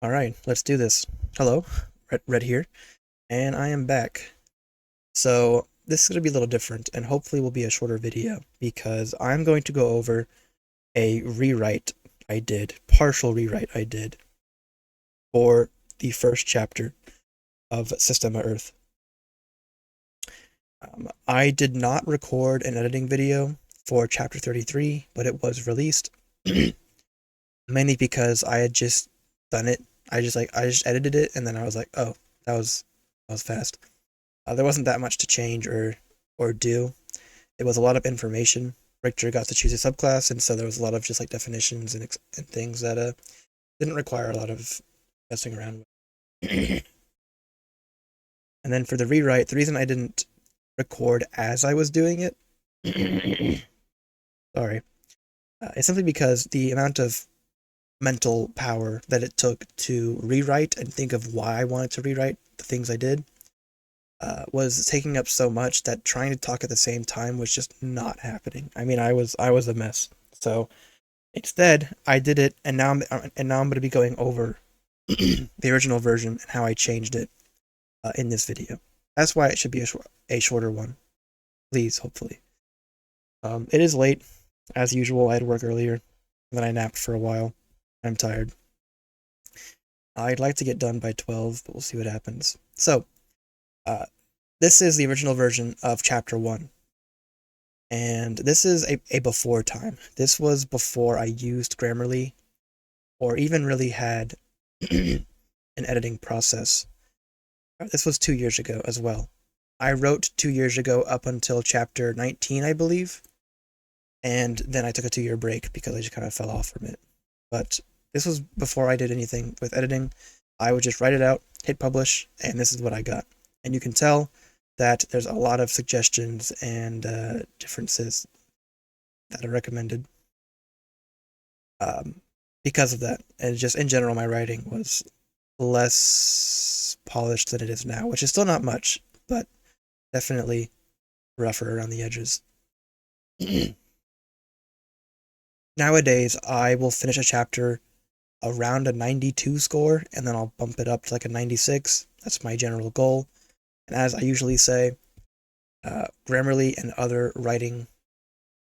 Alright, let's do this. Hello, Red here, and I am back. So, this is going to be a little different, and hopefully will be a shorter video, because I'm going to go over a partial rewrite I did, for the first chapter of Systema Earth. I did not record an editing video for chapter 33, but it was released, mainly because I had just done it. I just edited it, and then I was like, oh, that was fast. There wasn't that much to change or do. It was a lot of information. Richter got to choose a subclass, and so there was a lot of just like definitions and things that didn't require a lot of messing around with. And then for the rewrite, the reason I didn't record as I was doing it, sorry, is simply because the amount of mental power that it took to rewrite and think of why I wanted to rewrite the things I did was taking up so much that trying to talk at the same time was just not happening. I mean, I was a mess. So instead, I did it, and now I'm going to be going over the original version and how I changed it in this video. That's why it should be a shorter one. Please, hopefully. It is late, as usual. I had work earlier, and then I napped for a while. I'm tired. I'd like to get done by 12, but we'll see what happens. So, this is the original version of Chapter 1. And this is a before time. This was before I used Grammarly, or even really had an editing process. This was 2 years ago as well. I wrote 2 years ago up until Chapter 19, I believe. And then I took a 2-year break because I just kind of fell off from it. But this was before I did anything with editing. I would just write it out, hit publish, and this is what I got. And you can tell that there's a lot of suggestions and differences that are recommended because of that. And just in general, my writing was less polished than it is now, which is still not much, but definitely rougher around the edges. Nowadays, I will finish a chapter around a 92 score, and then I'll bump it up to like a 96. That's my general goal. And as I usually say, Grammarly and other writing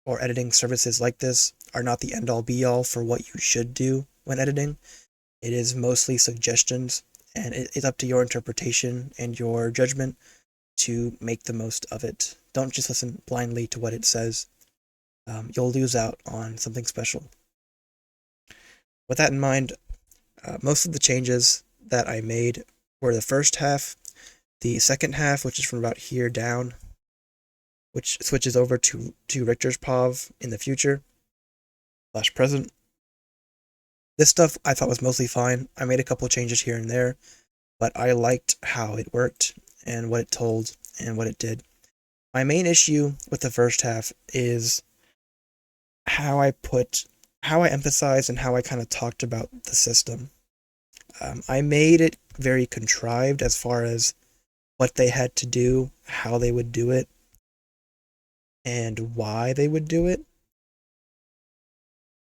or editing services like this are not the end-all be-all for what you should do when editing. It is mostly suggestions, and it's up to your interpretation and your judgment to make the most of it. Don't just listen blindly to what it says. You'll lose out on something special. With that in mind, most of the changes that I made were the first half. The second half, which is from about here down, which switches over to Richter's POV in the future / present. This stuff I thought was mostly fine. I made a couple changes here and there, but I liked how it worked and what it told and what it did. My main issue with the first half is how I emphasized and how I kind of talked about the system. I made it very contrived as far as what they had to do, how they would do it, and why they would do it.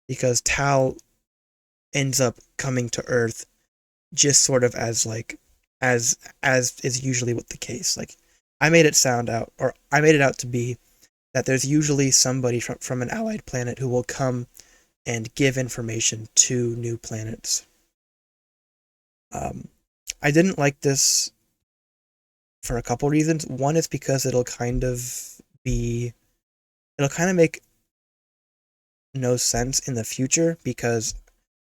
Because Tal ends up coming to Earth just sort of as is usually what the case. Like, I made it out to be that there's usually somebody from an allied planet who will come and give information to new planets. I didn't like this for a couple reasons. One is because it'll kind of make no sense in the future, because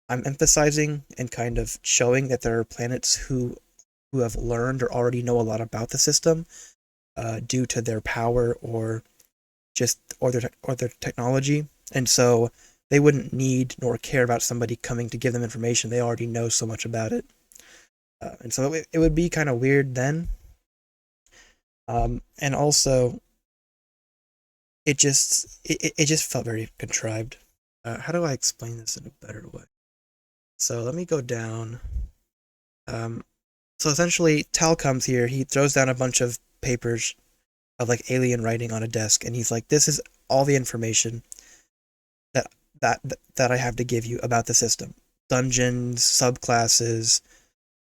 I'm emphasizing and kind of showing that there are planets who have learned or already know a lot about the system due to their power or their technology, and so they wouldn't need nor care about somebody coming to give them information. They already know so much about it, and so it would be kind of weird then. And also, it just felt very contrived. How do I explain this in a better way? So let me go down. So essentially, Tal comes here. He throws down a bunch of papers of like alien writing on a desk, and he's like, "This is all the information that I have to give you about the system. dungeons, subclasses,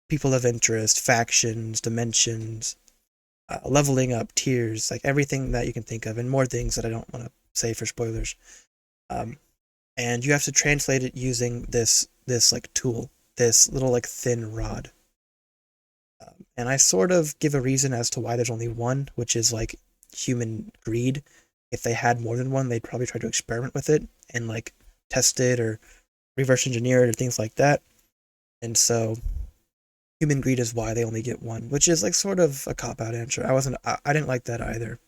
people of interest, factions, dimensions, leveling up, tiers, like everything that you can think of, and more things that I don't want to say for spoilers. Um, and you have to translate it using this like tool, this little like thin rod. And I sort of give a reason as to why there's only one, which is like human greed. If they had more than one, they'd probably try to experiment with it and like test it or reverse engineer it or things like that. And so human greed is why they only get one, which is like sort of a cop out answer. I didn't like that either.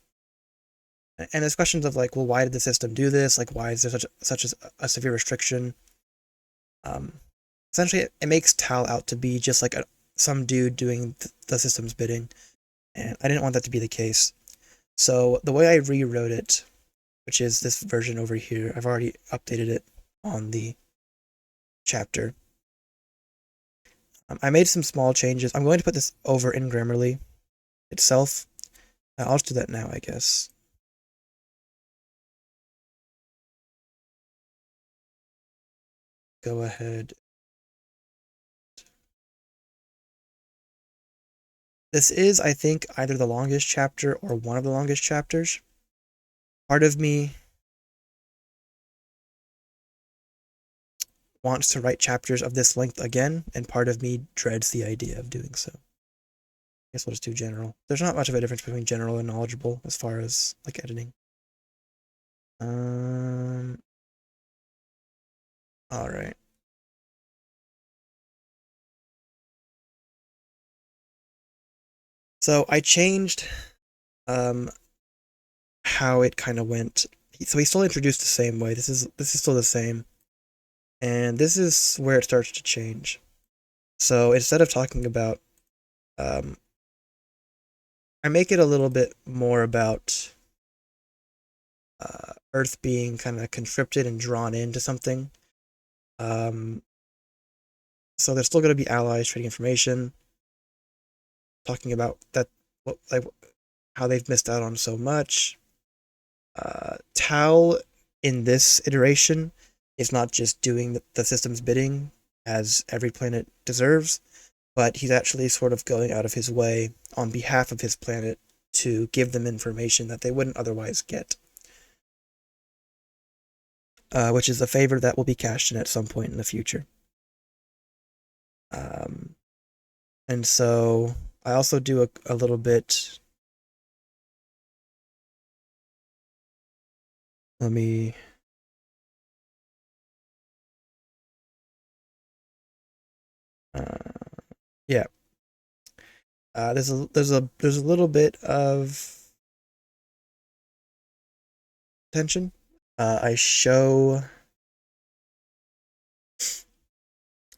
And there's questions of like, well, why did the system do this? Like, why is there such a severe restriction? Um, Essentially, it makes Tal out to be just like some dude doing the system's bidding, and I didn't want that to be the case. So the way I rewrote it, which is this version over here, I've already updated it on the chapter. I made some small changes. I'm going to put this over in Grammarly itself. I'll just do that now, I guess. Go ahead. This is, I think, either the longest chapter or one of the longest chapters. Part of me wants to write chapters of this length again, and part of me dreads the idea of doing so. I guess we'll just do general. There's not much of a difference between general and knowledgeable as far as like editing. All right. So I changed um how it kind of went. So he's still introduced the same way. This is still the same. And this is where it starts to change. So instead of talking about um I make it a little bit more about Earth being kind of conscripted and drawn into something. Um so there's still going to be allies trading information, talking about that like how they've missed out on so much. Tal in this iteration is not just doing the system's bidding as every planet deserves, but he's actually sort of going out of his way on behalf of his planet to give them information that they wouldn't otherwise get. Which is a favor that will be cashed in at some point in the future. Um, and so I also do a little bit. Let me. Yeah. There's a little bit of tension. I show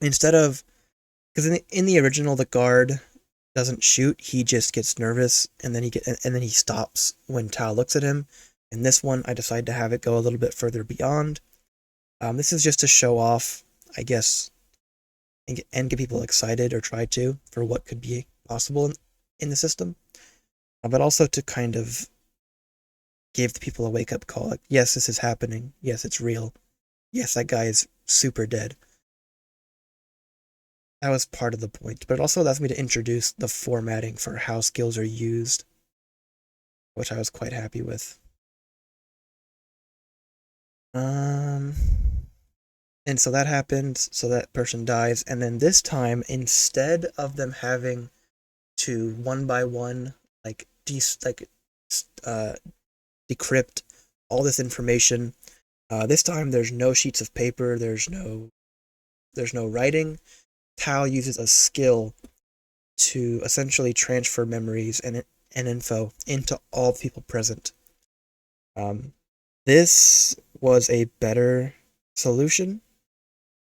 instead of because in the original the guard doesn't shoot, he just gets nervous and then he stops when Tao looks at him. In this one, I decided to have it go a little bit further beyond. This is just to show off, I guess, and get people excited or try to for what could be possible in the system, but also to kind of give the people a wake up call. Like, yes, this is happening. Yes, it's real. Yes, that guy is super dead. That was part of the point, but it also allows me to introduce the formatting for how skills are used, which I was quite happy with. Um, and so that happened. So that person dies, and then this time, instead of them having to one by one uh, decrypt all this information, this time there's no sheets of paper. There's no writing. Tal uses a skill to essentially transfer memories and info into all the people present. Um, this was a better solution.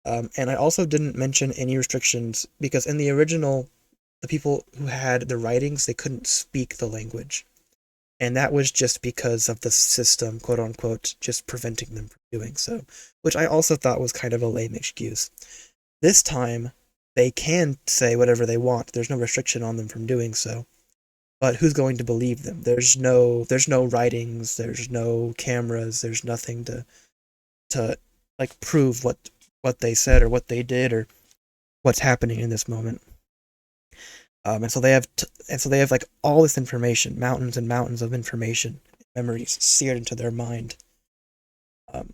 And I also didn't mention any restrictions because in the original, the people who had the writings, they couldn't speak the language. And that was just because of the system, quote unquote, just preventing them from doing so, which I also thought was kind of a lame excuse. This time, they can say whatever they want. There's no restriction on them from doing so. But who's going to believe them? There's no writings, there's no cameras, there's nothing to like prove what they said or what they did or what's happening in this moment. And so they have like all this information, mountains and mountains of information, memories seared into their mind um,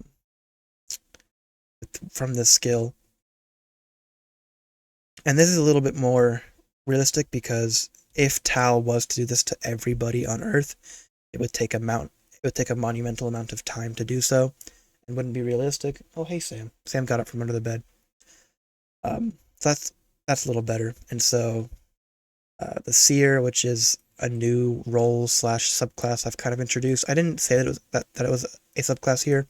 from this skill. And this is a little bit more realistic because if Tal was to do this to everybody on Earth, it would take a monumental amount of time to do so, and wouldn't be realistic. Oh, hey Sam. Sam got up from under the bed. So that's a little better. And so the seer, which is a new role slash subclass I've kind of introduced. I didn't say that it was a subclass here,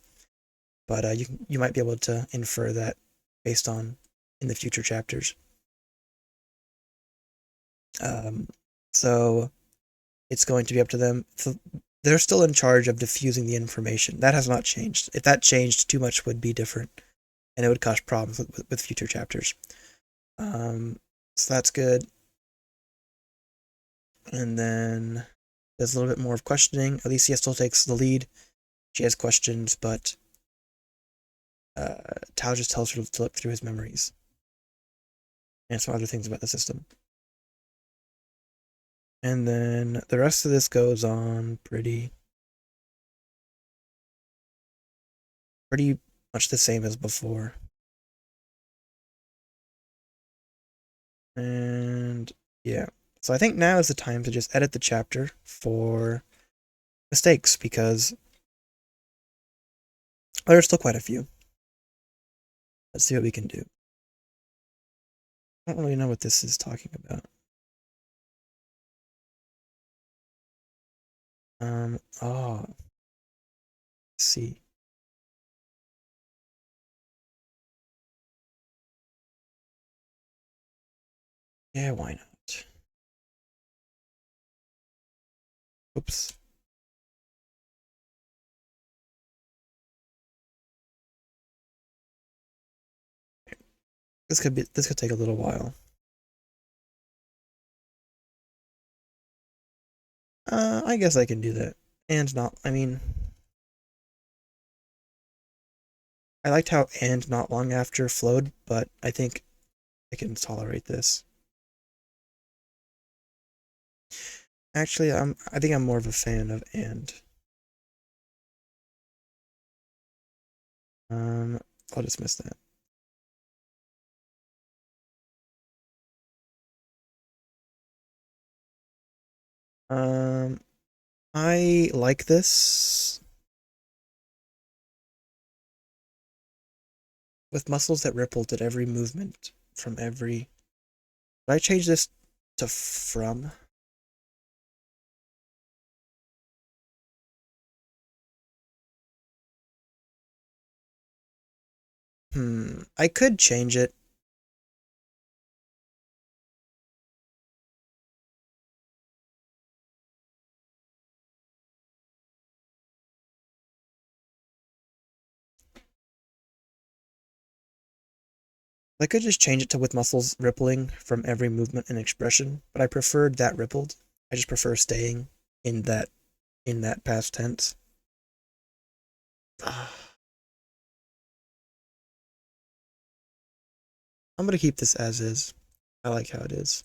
but you might be able to infer that based on in the future chapters. Um, so it's going to be up to them. So they're still in charge of diffusing the information. That has not changed. If that changed, too much would be different, and it would cause problems with future chapters. So that's good. And then there's a little bit more of questioning. Alicia still takes the lead. She has questions, but Tao just tells her to look through his memories and some other things about the system. And then the rest of this goes on pretty much the same as before. And yeah. So I think now is the time to just edit the chapter for mistakes because there's still quite a few. Let's see what we can do. I don't really know what this is talking about. Oh, let's see. Yeah, why not? Oops. This could take a little while. I guess I can do that. And not, I mean, I liked how and not long after flowed, but I think I can tolerate this. Actually, I think I'm more of a fan of and. Um, I'll dismiss that. Um, I like this with muscles that rippled at every movement from every. Did I change this to from? I could change it. I could just change it to with muscles rippling from every movement and expression, but I preferred that rippled. I just prefer staying in that past tense. I'm gonna keep this as is. I like how it is.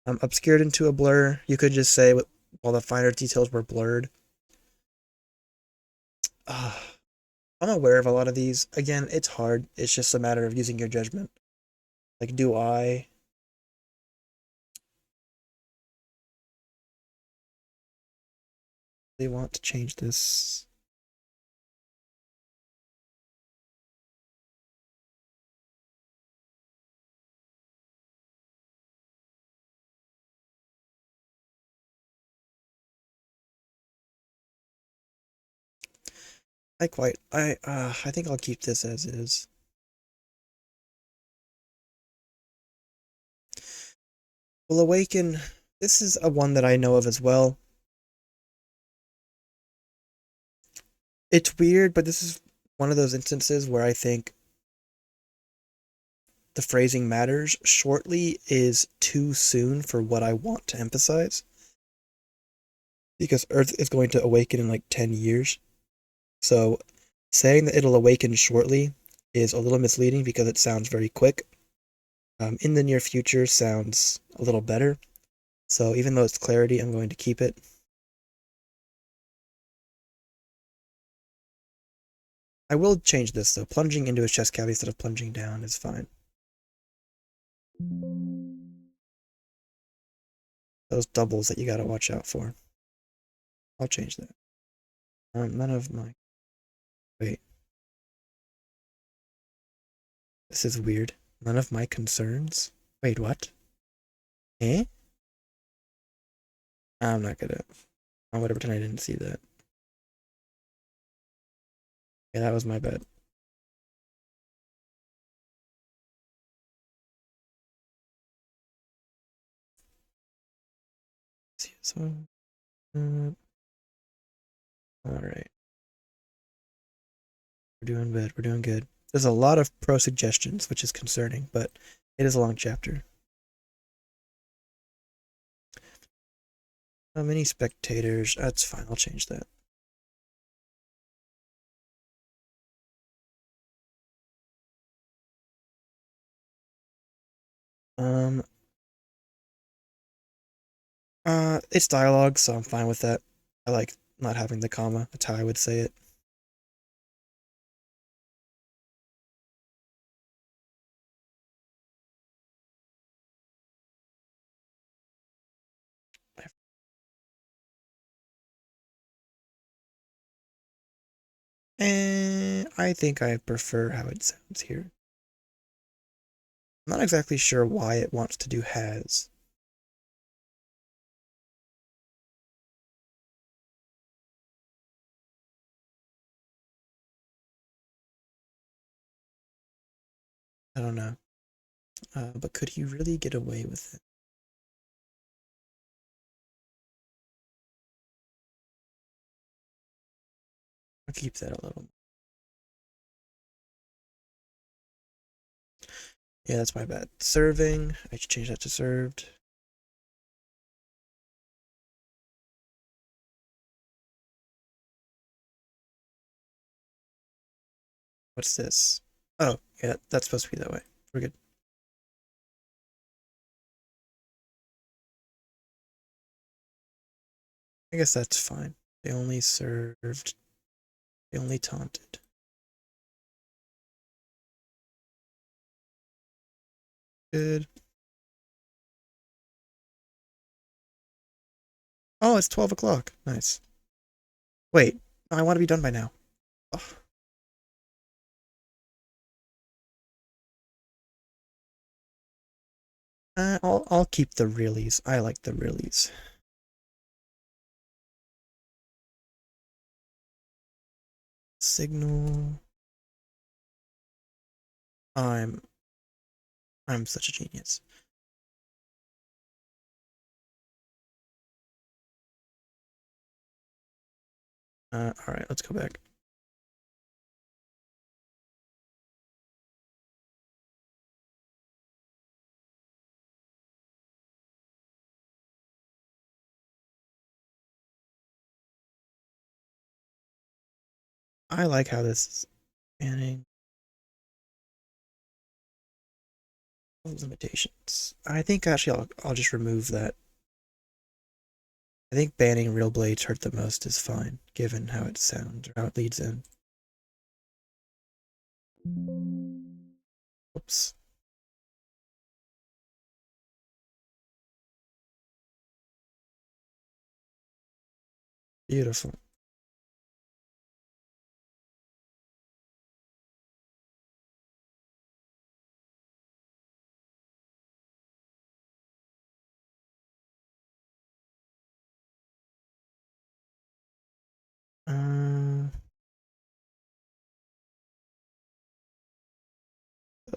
Obscured into a blur. You could just say while the finer details were blurred. I'm aware of a lot of these. Again, it's hard. It's just a matter of using your judgment. Like, do I really want to change this? I think I'll keep this as is. Will awaken. This is a one that I know of as well. It's weird, but this is one of those instances where I think the phrasing matters. Shortly is too soon for what I want to emphasize because Earth is going to awaken in like 10 years. So saying that it'll awaken shortly is a little misleading because it sounds very quick. In the near future sounds a little better. So even though it's clarity, I'm going to keep it. I will change this though. Plunging into his chest cavity instead of plunging down is fine. Those doubles that you gotta watch out for. I'll change that. None of my... Wait. This is weird. None of my concerns? Wait, what? Eh? I'm not gonna... I'm gonna pretend I didn't see that. Yeah, that was my bad. So... Alright. We're doing good. We're doing good. There's a lot of pro suggestions, which is concerning, but it is a long chapter. How many spectators? That's fine. I'll change that. Um, it's dialogue, so I'm fine with that. I like not having the comma. That's how I would say it. And I think I prefer how it sounds here. I'm not exactly sure why it wants to do has. I don't know. But could he really get away with it? I'll keep that a little. Yeah, that's my bad. Serving. I should change that to served. What's this? Oh, yeah, that's supposed to be that way. We're good. I guess that's fine. They only served. They only taunted. Good. Oh, it's 12 o'clock. Nice. Wait, I want to be done by now. Oh. I'll keep the reallys. I like the reallys. Signal. I'm I'm such a genius. All right, let's go back. I like how this is scanning limitations. I think actually I'll just remove that. I think banning real blades hurt the most is fine, given how it sounds or how it leads in. Oops. Beautiful. Uh,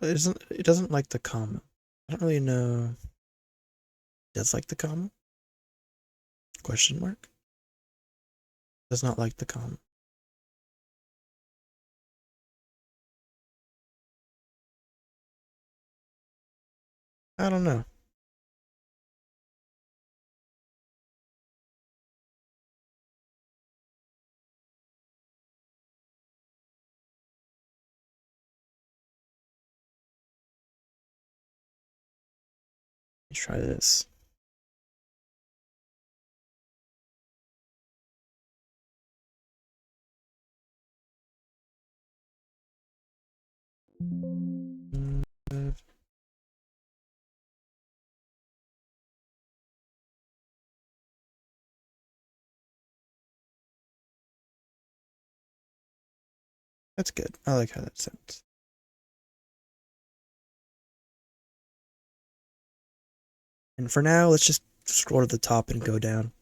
it doesn't like the comma. I don't really know. It does like the comma? Question mark? Does not like the comma. I don't know. Let's try this. That's good. I like how that sounds. And for now, let's just scroll to the top and go down.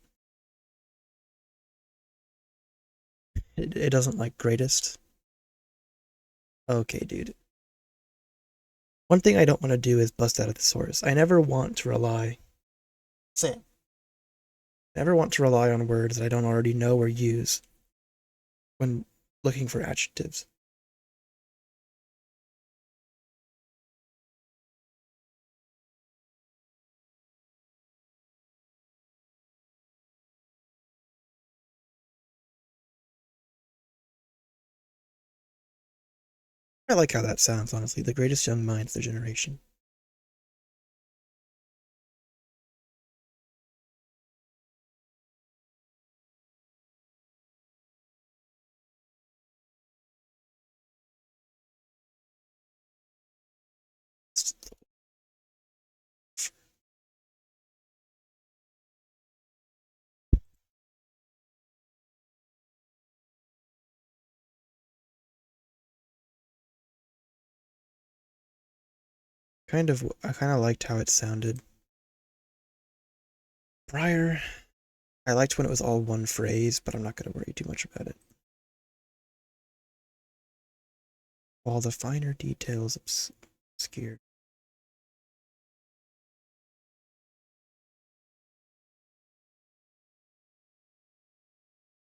It doesn't like greatest. Okay, dude. One thing I don't want to do is bust out of the source. I never want to rely. Same. Never want to rely on words that I don't already know or use when looking for adjectives. I like how that sounds, honestly. The greatest young minds of their generation. I kind of liked how it sounded. Prior, I liked when it was all one phrase, but I'm not going to worry too much about it. All the finer details obscured.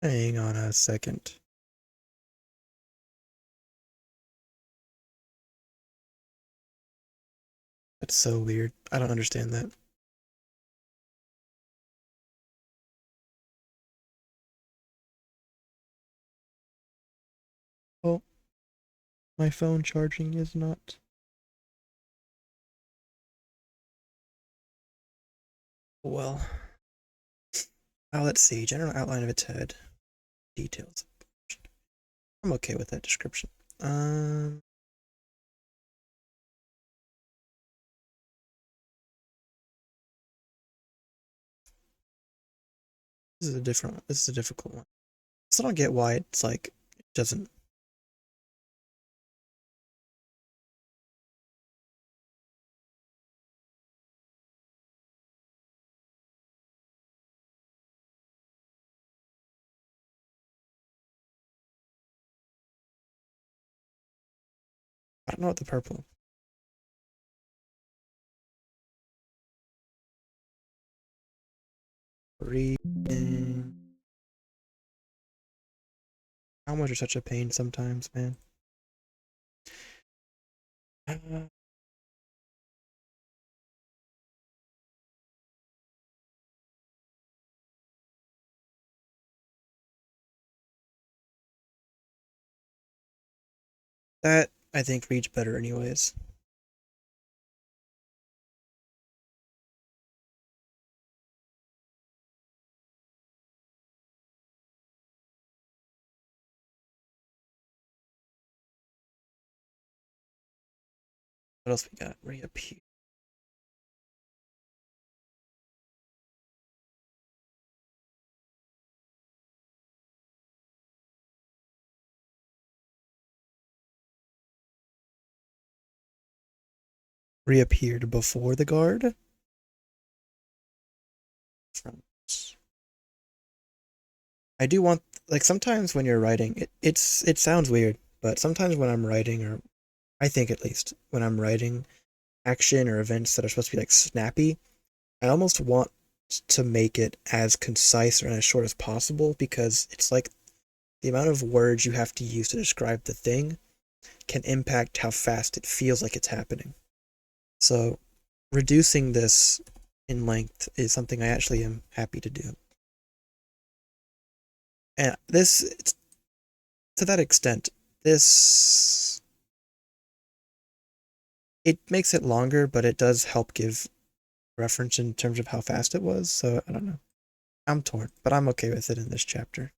Hang on a second. That's so weird. I don't understand that. Oh, my phone charging is not. Well, let's see. General outline of its head. Details. I'm okay with that description. Um, this is a different one. This is a difficult one. So I don't get why it's like it doesn't. I don't know what the purple. Reading. How much are such a pain sometimes, man. Uh, that I think reads better anyways. What else we got? Reappear. Reappeared before the guard. I do want like sometimes when you're writing, it sounds weird, but sometimes when I'm writing, or I think at least when I'm writing action or events that are supposed to be like snappy, I almost want to make it as concise and as short as possible because it's like the amount of words you have to use to describe the thing can impact how fast it feels like it's happening. So reducing this in length is something I actually am happy to do. And this, to that extent, this, it makes it longer, but it does help give reference in terms of how fast it was, so I don't know. I'm torn, but I'm okay with it in this chapter.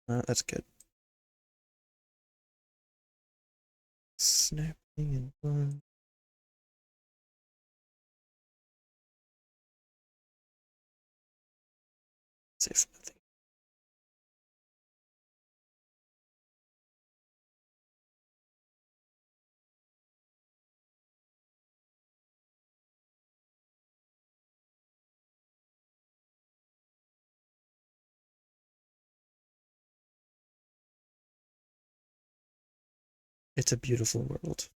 That's good. Snapping and one. Safe nothing. It's a beautiful world.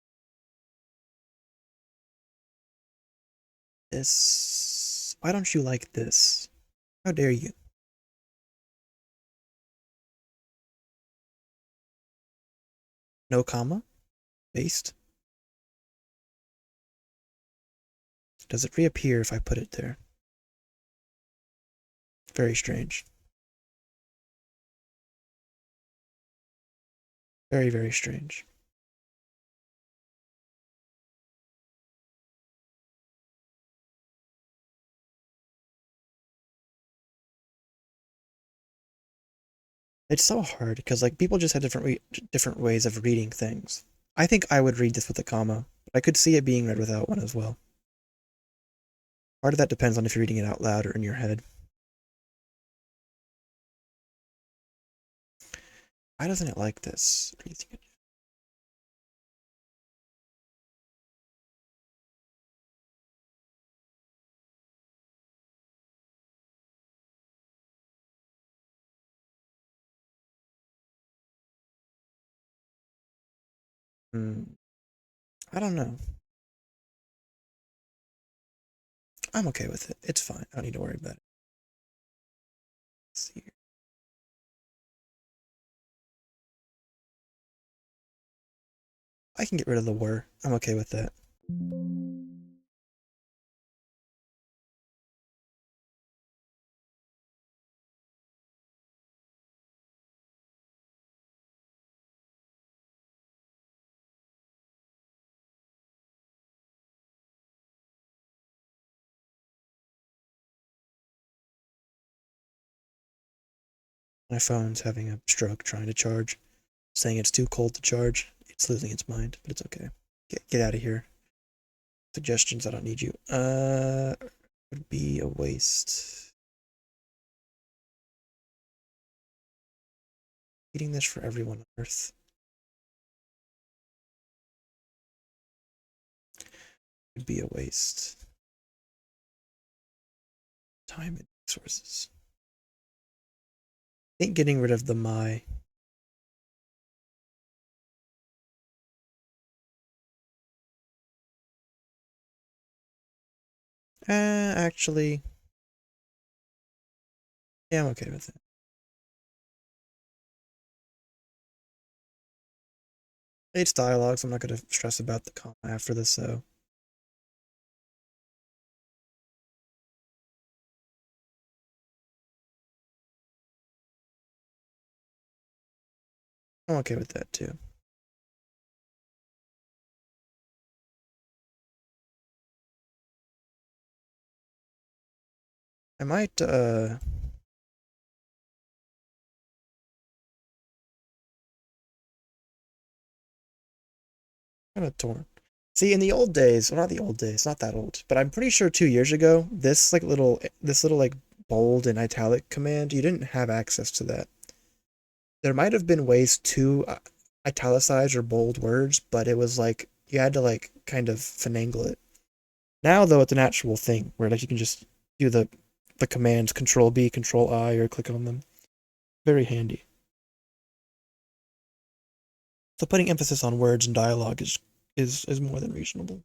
This. Why don't you like this? How dare you? No comma? Paste? Does it reappear if I put it there? Very strange. Very, very strange. It's so hard because like people just have different ways of reading things. I think I would read this with a comma, but I could see it being read without one as well. Part of that depends on if you're reading it out loud or in your head. Why doesn't it like this? Hmm. I don't know. I'm okay with it. It's fine. I don't need to worry about it. Let's see here. I can get rid of the were. I'm okay with that. My phone's having a stroke trying to charge, saying it's too cold to charge. It's losing its mind, but it's okay. Get out of here. Suggestions, I don't need you. Would be a waste. Eating this for everyone on Earth would be a waste. Time and resources. I think getting rid of the my. Actually, yeah, I'm okay with it. It's dialogue, so I'm not going to stress about the comma after this, so. I'm okay with that too. I might, kind of torn. See, in the old days, well, not the old days, not that old, but I'm pretty sure 2 years ago, this little like bold and italic command, you didn't have access to that. There might have been ways to italicize or bold words, but it was like you had to like kind of finagle it. Now though, it's an actual thing where like you can just do the commands Control B, Control I, or click on them. Very handy. So putting emphasis on words and dialogue is more than reasonable.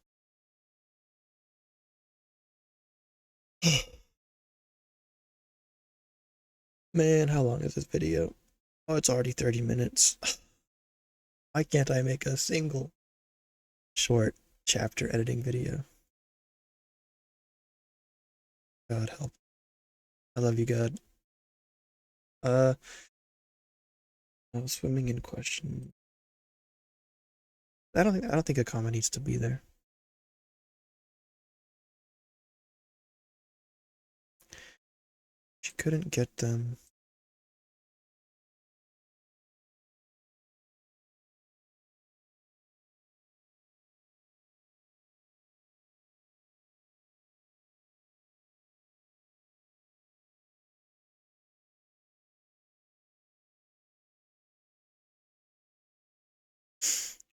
Man, how long is this video? Oh, it's already 30 minutes. Why can't I make a single short chapter editing video? God help. I love you, God. Uh, Swimming in question. I don't think a comma needs to be there. She couldn't get them.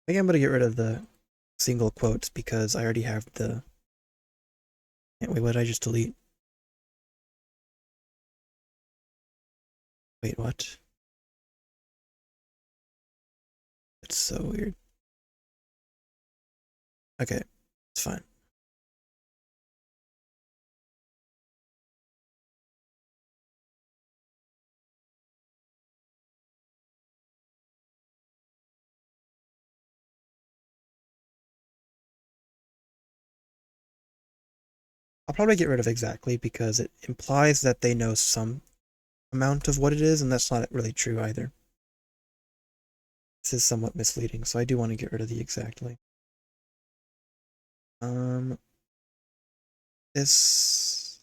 I think I'm gonna get rid of the single quotes because I already have the. Wait, what did I just delete? Wait, what? It's so weird. Okay, it's fine. I'll probably get rid of exactly because it implies that they know some amount of what it is, and that's not really true either. This is somewhat misleading, so I do want to get rid of the exactly. Um, this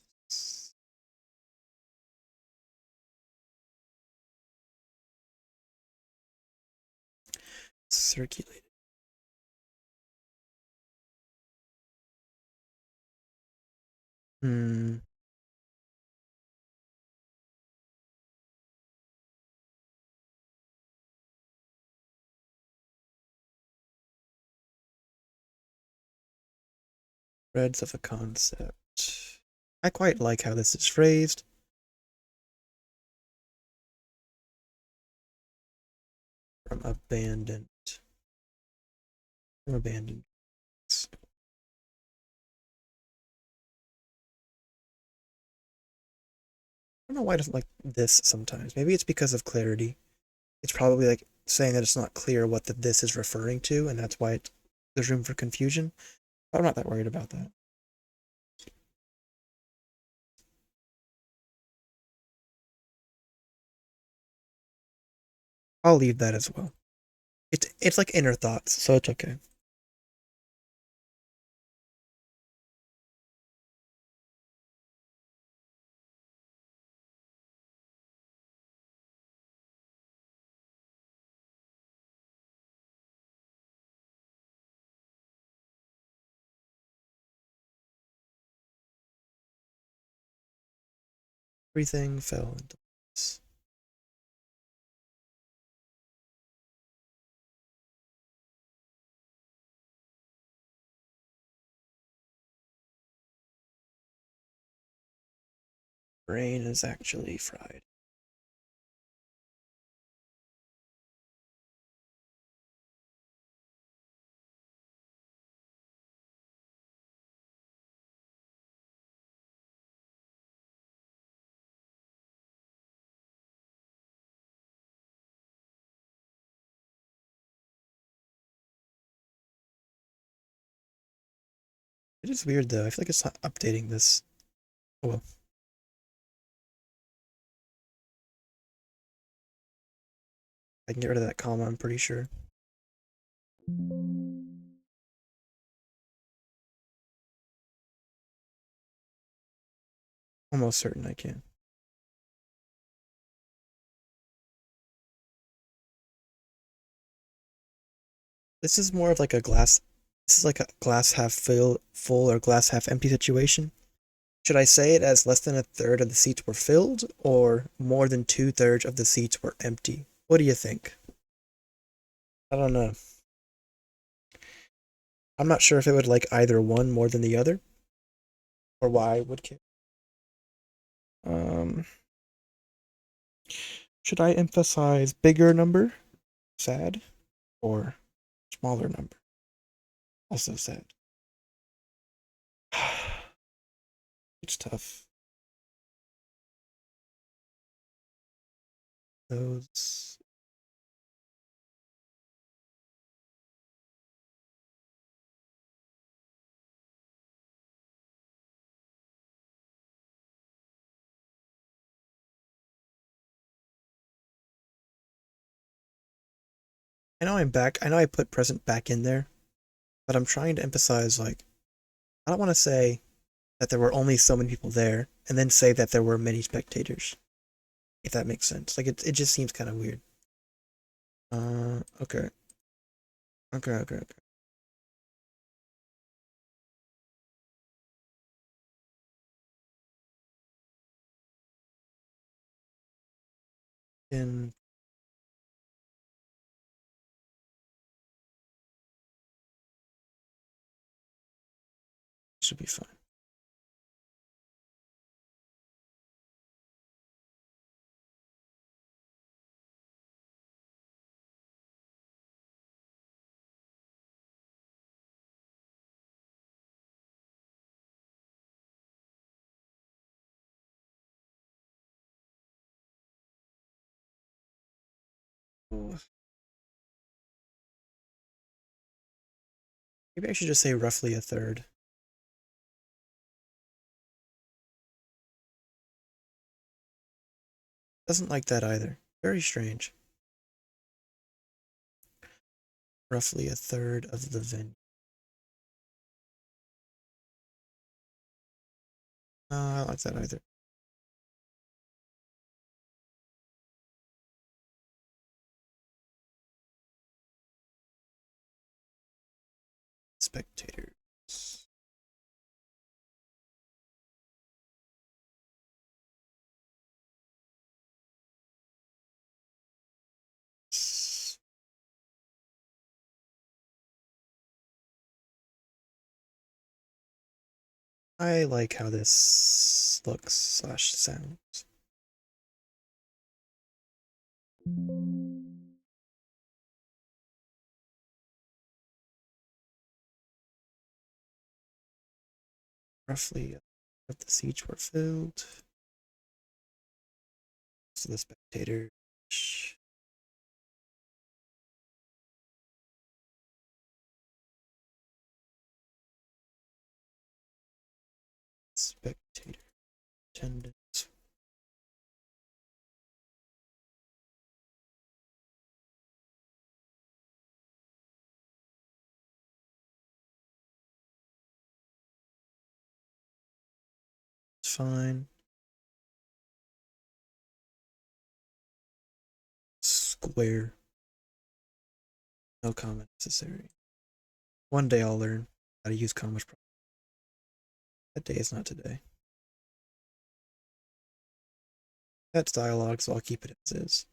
circulated. Hmm. Threads of a concept. I quite like how this is phrased. From abandoned. From abandoned. I don't know why I don't like this sometimes. Maybe it's because of clarity. It's probably like saying that it's not clear what the this is referring to, and that's why there's room for confusion. But I'm not that worried about that. I'll leave that as well. It's like inner thoughts, so it's okay. Everything fell into place. Brain is actually fried. It is weird though. I feel like it's not updating this. Oh well. I can get rid of that comma, I'm pretty sure. Almost certain I can. This is more of like a glass. This is like a glass half full or glass half empty situation. Should I say it as less than a third of the seats were filled or more than 2/3 of the seats were empty? What do you think? I don't know. I'm not sure if it would like either one more than the other or why I would care. Um, should I emphasize bigger number, sad, or smaller number, also sad? It's tough. Those. I know I'm back. I know I put present back in there, but I'm trying to emphasize like I don't want to say that there were only so many people there and then say that there were many spectators. If that makes sense. Like it just seems kind of weird. Okay. Okay. And should be fine. Ooh. Maybe I should just say roughly a third. Doesn't like that either. Very strange. Roughly a third of the venue. I don't like that either. Spectators. I like how this looks slash sounds. Roughly of the seats were filled. So the spectators. Spectator attendance. It's fine. Square. No comment necessary. One day I'll learn how to use commas. That day is not today. That's dialogue, so I'll keep it as is.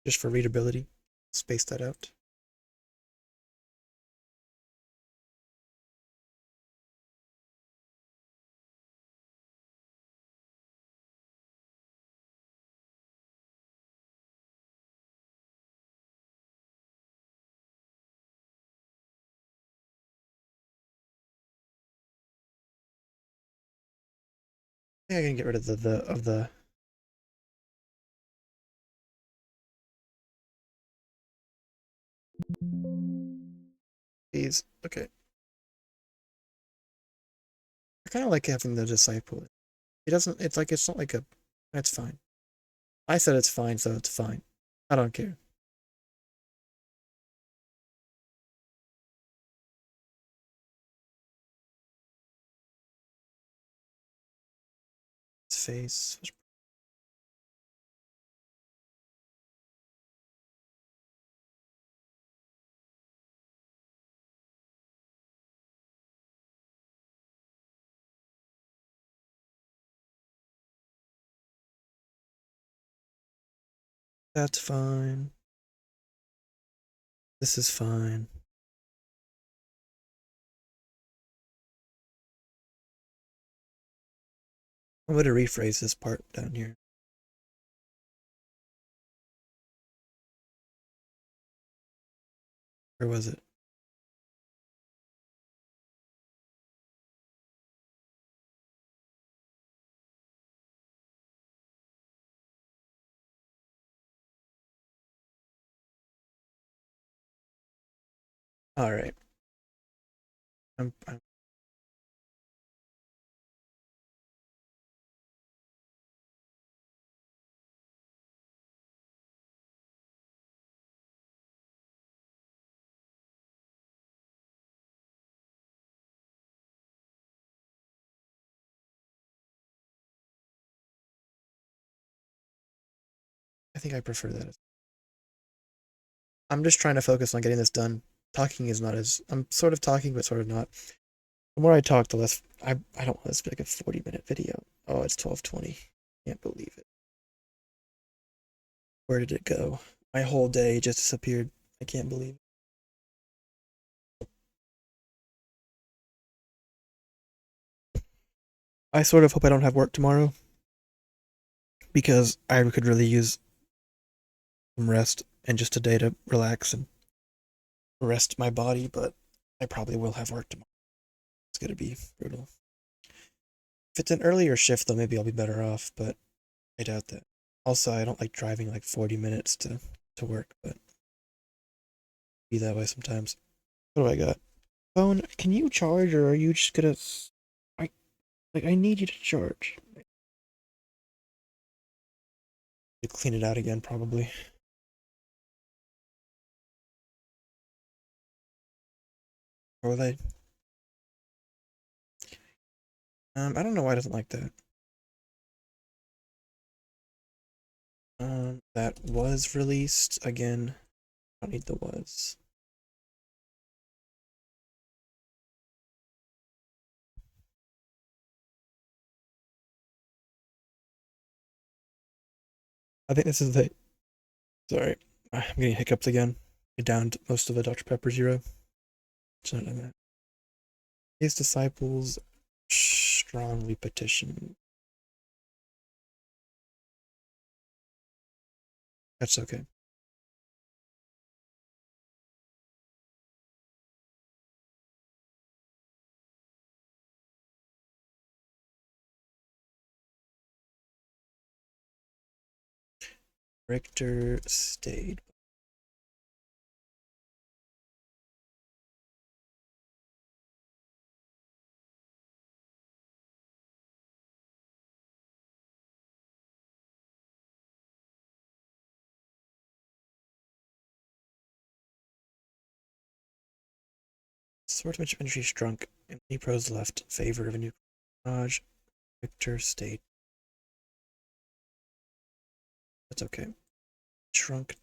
Just for readability. Space that out. I think I can get rid of the these. Okay. I kind of like having the disciple. It doesn't. It's like it's not like a. That's fine. I said it's fine, so it's fine. I don't care. Its face. That's fine. This is fine. I'm going to rephrase this part down here. Where was it? All right. I'm I think I prefer that. I'm just trying to focus on getting this done. Talking is not as I'm sort of talking, but sort of not. The more I talk, the less I don't want this to be like a 40-minute video. Oh, it's 12:20. Can't believe it. Where did it go? My whole day just disappeared. I can't believe it. I sort of hope I don't have work tomorrow because I could really use some rest and just a day to relax and rest my body, but I probably will have work tomorrow. It's gonna be brutal. If it's an earlier shift though, maybe I'll be better off, but I doubt that. Also, I don't like driving like 40 minutes to work, but be that way sometimes. What do I got? Phone, can you charge or are you just gonna I I need you to charge. To clean it out again probably. Or will I I don't know why it doesn't like that. That was released again. I don't need the was. I think this is the sorry. I'm getting hiccups again. I downed most of the Dr. Pepper Zero. So not that. His disciples strongly petition. That's okay. Richter stayed. Swordsmanship entry shrunk, and many pros left in favor of a new Raj. Richter stayed. That's okay. Shrunk,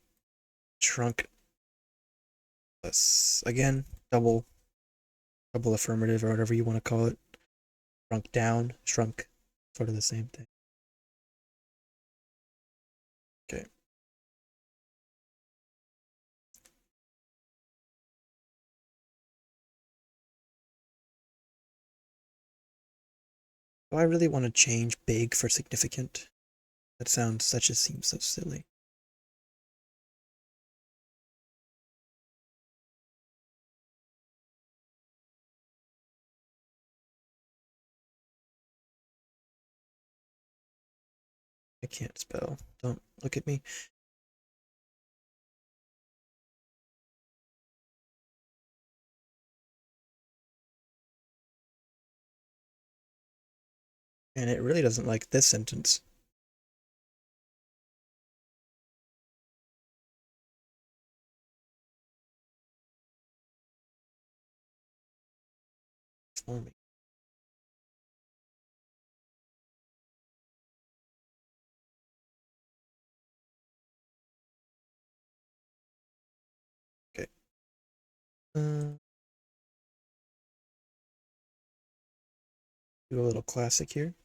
shrunk. Less again. Double affirmative or whatever you want to call it. Shrunk down, shrunk. Sort of the same thing. Okay. Do I really want to change big for significant? That just seems so silly. I can't spell. Don't look at me. And it really doesn't like this sentence for me. Okay. Uh, do a little classic here.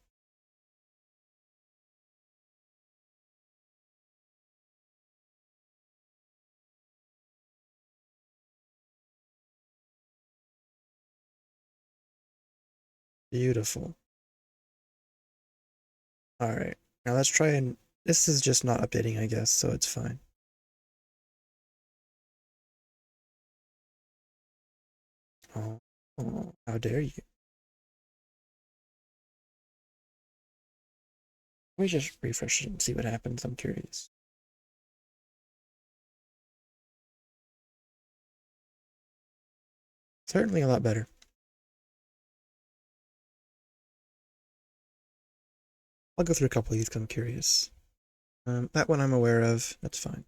Beautiful. All right. Now let's try and this is just not updating, I guess, so it's fine. Oh, oh, how dare you? Let me just refresh it and see what happens. I'm curious. Certainly a lot better. I'll go through a couple of these because I'm curious. That one I'm aware of. That's fine.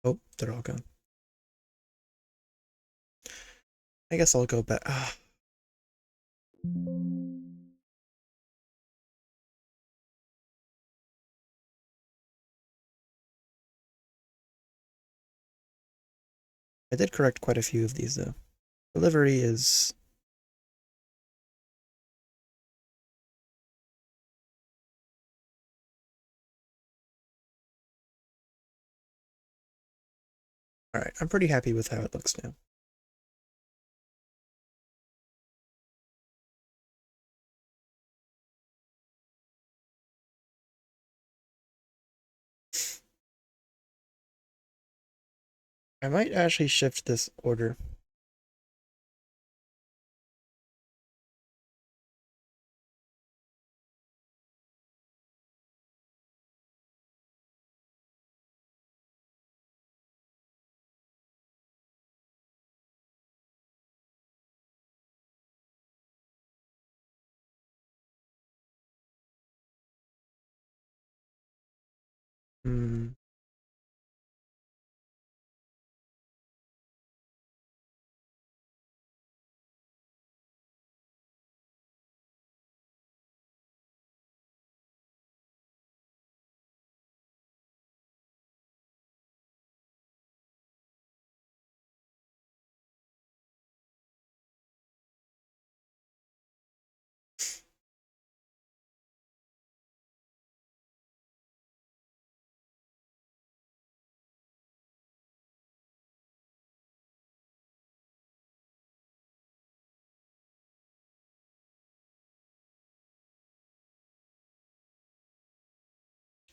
Oh, they're all gone. I guess I'll go back. I did correct quite a few of these, though. Delivery is... Alright, I'm pretty happy with how it looks now. I might actually shift this order. Hmm.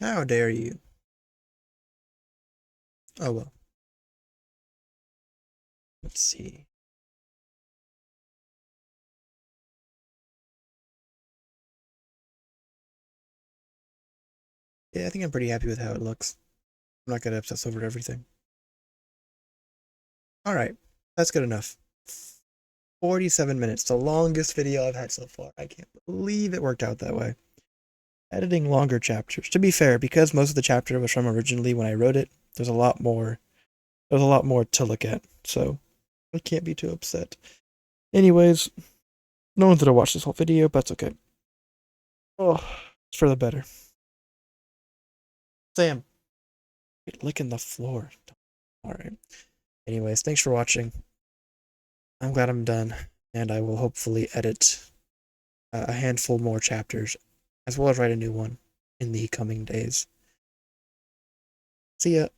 How dare you? Oh well. Let's see. Yeah, I think I'm pretty happy with how it looks. I'm not gonna obsess over everything. Alright, that's good enough. 47 minutes, the longest video I've had so far. I can't believe it worked out that way. Editing longer chapters. To be fair, because most of the chapter was from originally when I wrote it, there's a lot more to look at, so I can't be too upset. Anyways, no one's gonna watch this whole video, but that's okay. Oh, it's for the better. Sam, quit licking the floor. Alright. Anyways, thanks for watching. I'm glad I'm done, and I will hopefully edit a handful more chapters, as well as write a new one in the coming days. See ya.